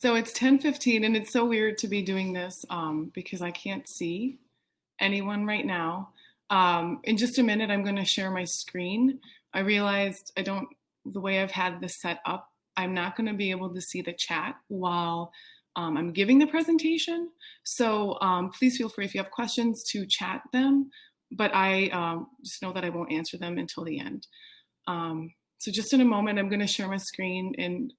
So it's 10:15 and it's so weird to be doing this because I can't see anyone right now. In just a minute, I'm going to share my screen. I realized the way I've had this set up, I'm not going to be able to see the chat while I'm giving the presentation. So please feel free if you have questions to chat them, but I just know that I won't answer them until the end. So just in a moment, I'm going to share my screen, and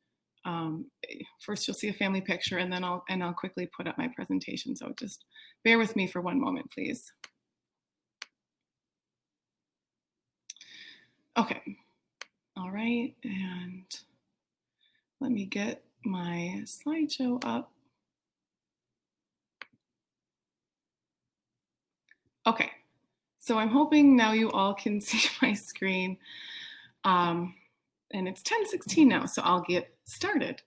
first you'll see a family picture, and then I'll quickly put up my presentation. So just bear with me for one moment, please. Okay, all right, and let me get my slideshow up. Okay, so I'm hoping now you all can see my screen. And it's 10:16 now, so I'll get started.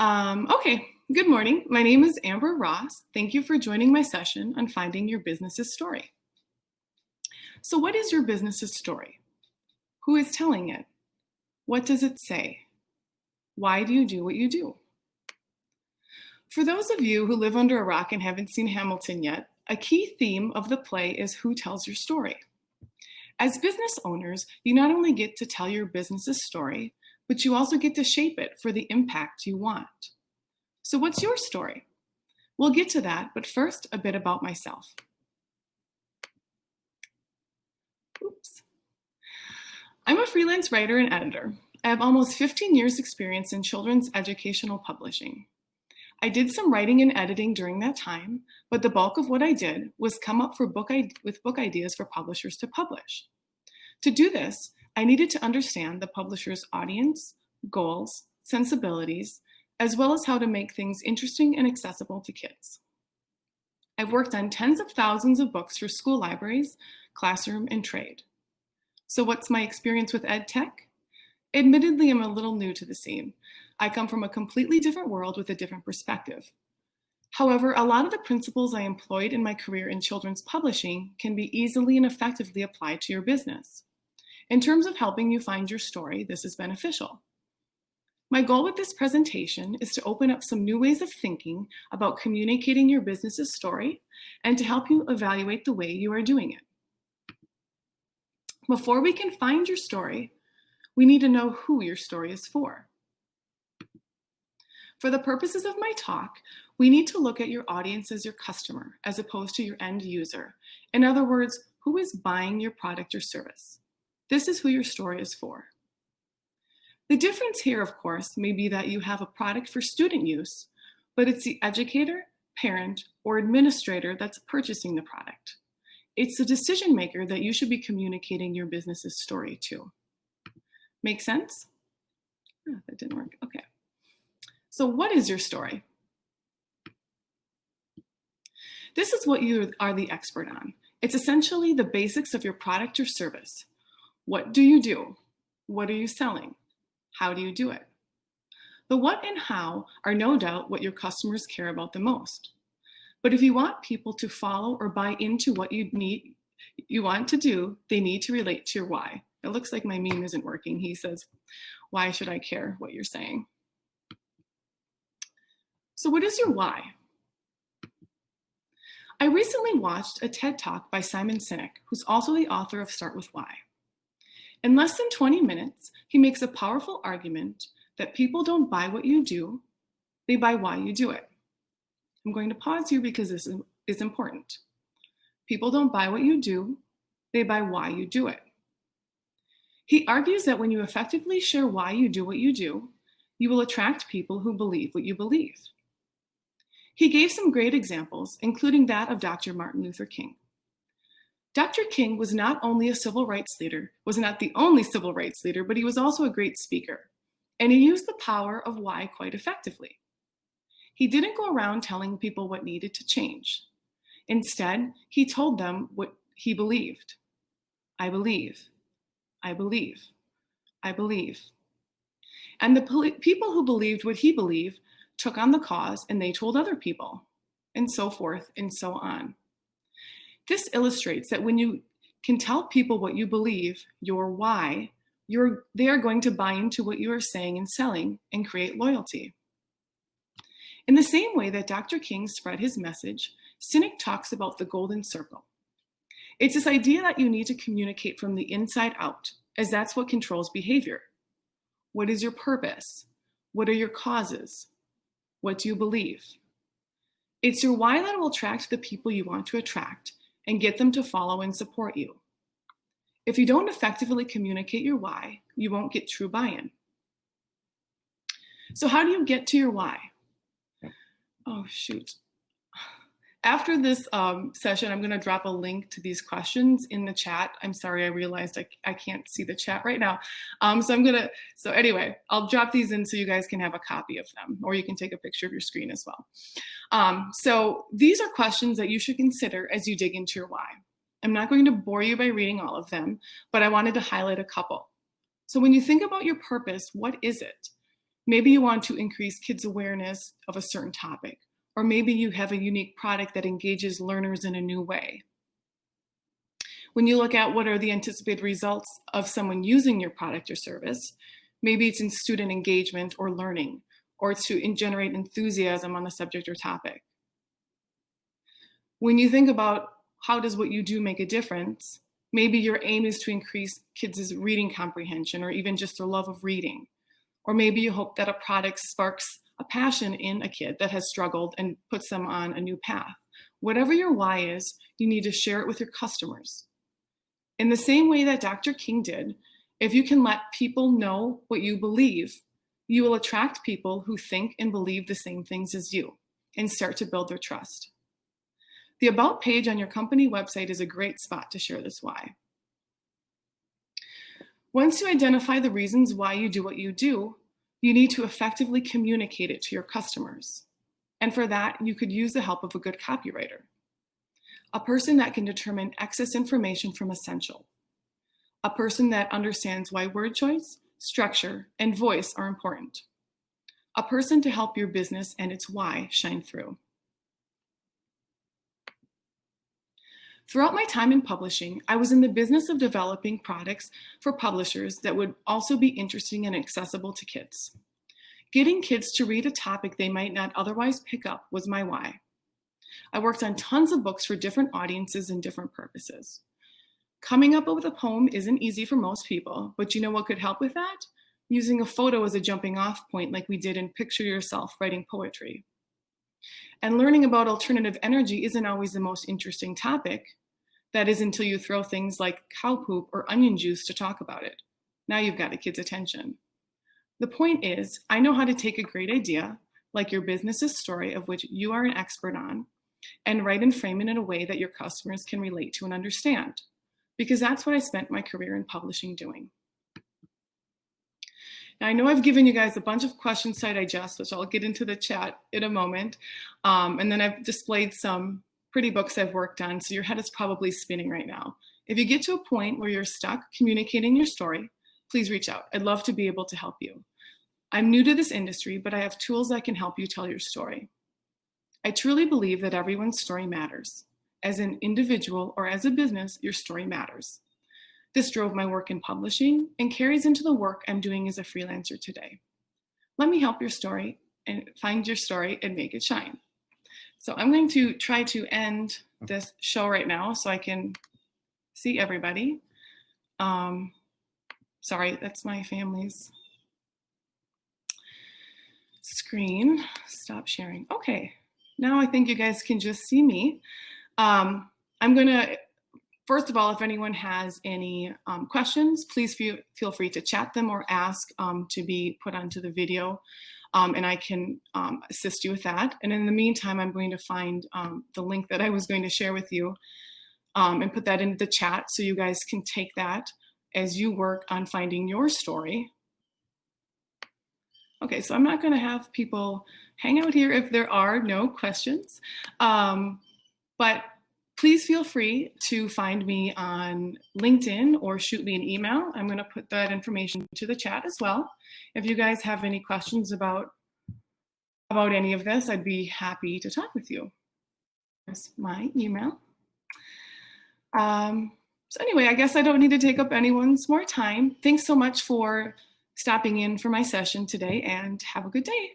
Okay, good morning. My name is Amber Ross. Thank you for joining my session on finding your business's story. So what is your business's story? Who is telling it? What does it say? Why do you do what you do? For those of you who live under a rock and haven't seen Hamilton yet, a key theme of the play is who tells your story. As business owners, you not only get to tell your business's story, but you also get to shape it for the impact you want. So what's your story? We'll get to that, but first, a bit about myself. Oops. I'm a freelance writer and editor. I have almost 15 years experience in children's educational publishing. I did some writing and editing during that time, but the bulk of what I did was come up with book ideas for publishers to publish. To do this, I needed to understand the publisher's audience, goals, sensibilities, as well as how to make things interesting and accessible to kids. I've worked on tens of thousands of books for school libraries, classroom, and trade. So what's my experience with ed tech? Admittedly, I'm a little new to the scene. I come from a completely different world with a different perspective. However, a lot of the principles I employed in my career in children's publishing can be easily and effectively applied to your business. In terms of helping you find your story, this is beneficial. My goal with this presentation is to open up some new ways of thinking about communicating your business's story and to help you evaluate the way you are doing it. Before we can find your story, we need to know who your story is for. For the purposes of my talk, we need to look at your audience as your customer as opposed to your end user. In other words, who is buying your product or service? This is who your story is for. The difference here, of course, may be that you have a product for student use, but it's the educator, parent, or administrator that's purchasing the product. It's the decision maker that you should be communicating your business's story to. Make sense? Oh, that didn't work. Okay. So what is your story? This is what you are the expert on. It's essentially the basics of your product or service. What do you do? What are you selling? How do you do it? The what and how are no doubt what your customers care about the most. But if you want people to follow or buy into what you want to do, they need to relate to your why. It looks like my meme isn't working. He says, why should I care what you're saying? So what is your why? I recently watched a TED Talk by Simon Sinek, who's also the author of Start With Why. In less than 20 minutes, he makes a powerful argument that people don't buy what you do, they buy why you do it. I'm going to pause here because this is important. People don't buy what you do, they buy why you do it. He argues that when you effectively share why you do what you do, you will attract people who believe what you believe. He gave some great examples, including that of Dr. Martin Luther King. Dr. King was not only a civil rights leader, was not the only civil rights leader, but he was also a great speaker. And he used the power of why quite effectively. He didn't go around telling people what needed to change. Instead, he told them what he believed. I believe, I believe, I believe. And the people who believed what he believed took on the cause and they told other people, and so forth and so on. This illustrates that when you can tell people what you believe, your why, they are going to buy into what you are saying and selling and create loyalty. In the same way that Dr. King spread his message, Sinek talks about the golden circle. It's this idea that you need to communicate from the inside out, as that's what controls behavior. What is your purpose? What are your causes? What do you believe? It's your why that will attract the people you want to attract and get them to follow and support you. If you don't effectively communicate your why, you won't get true buy-in. So how do you get to your why? Oh, shoot. After this session, I'm going to drop a link to these questions in the chat. I'm sorry, I realized I can't see the chat right now. So anyway, I'll drop these in so you guys can have a copy of them, or you can take a picture of your screen as well. So these are questions that you should consider as you dig into your why. I'm not going to bore you by reading all of them, but I wanted to highlight a couple. So when you think about your purpose, what is it? Maybe you want to increase kids' awareness of a certain topic. Or maybe you have a unique product that engages learners in a new way. When you look at what are the anticipated results of someone using your product or service, maybe it's in student engagement or learning, or to generate enthusiasm on the subject or topic. When you think about how does what you do make a difference, maybe your aim is to increase kids' reading comprehension or even just their love of reading. Or maybe you hope that a product sparks a passion in a kid that has struggled and puts them on a new path. Whatever your why is, you need to share it with your customers. In the same way that Dr. King did, if you can let people know what you believe, you will attract people who think and believe the same things as you and start to build their trust. The About page on your company website is a great spot to share this why. Once you identify the reasons why you do what you do, you need to effectively communicate it to your customers. And for that, you could use the help of a good copywriter, a person that can determine excess information from essential, a person that understands why word choice, structure, and voice are important, a person to help your business and its why shine through. Throughout my time in publishing, I was in the business of developing products for publishers that would also be interesting and accessible to kids. Getting kids to read a topic they might not otherwise pick up was my why. I worked on tons of books for different audiences and different purposes. Coming up with a poem isn't easy for most people, but you know what could help with that? Using a photo as a jumping off point like we did in Picture Yourself writing poetry. And learning about alternative energy isn't always the most interesting topic. That is until you throw things like cow poop or onion juice to talk about it. Now you've got a kid's attention. The point is, I know how to take a great idea, like your business's story of which you are an expert on, and write and frame it in a way that your customers can relate to and understand. Because that's what I spent my career in publishing doing. Now, I know I've given you guys a bunch of questions to digest, which I'll get into the chat in a moment. And then I've displayed some pretty books I've worked on, so your head is probably spinning right now. If you get to a point where you're stuck communicating your story, please reach out. I'd love to be able to help you. I'm new to this industry, but I have tools that can help you tell your story. I truly believe that everyone's story matters. As an individual or as a business, your story matters. This drove my work in publishing and carries into the work I'm doing as a freelancer today. Let me help your story and find your story and make it shine. So I'm going to try to end this show right now so I can see everybody. Sorry, that's my family's screen. Stop sharing. Okay, now I think you guys can just see me. I'm gonna, first of all, if anyone has any questions, please feel free to chat them or ask to be put onto the video, and I can assist you with that. And in the meantime, I'm going to find the link that I was going to share with you and put that into the chat so you guys can take that as you work on finding your story. Okay, so I'm not going to have people hang out here if there are no questions, but please feel free to find me on LinkedIn or shoot me an email. I'm going to put that information to the chat as well. If you guys have any questions about any of this, I'd be happy to talk with you. Here's my email. So anyway, I guess I don't need to take up anyone's more time. Thanks so much for stopping in for my session today, and have a good day.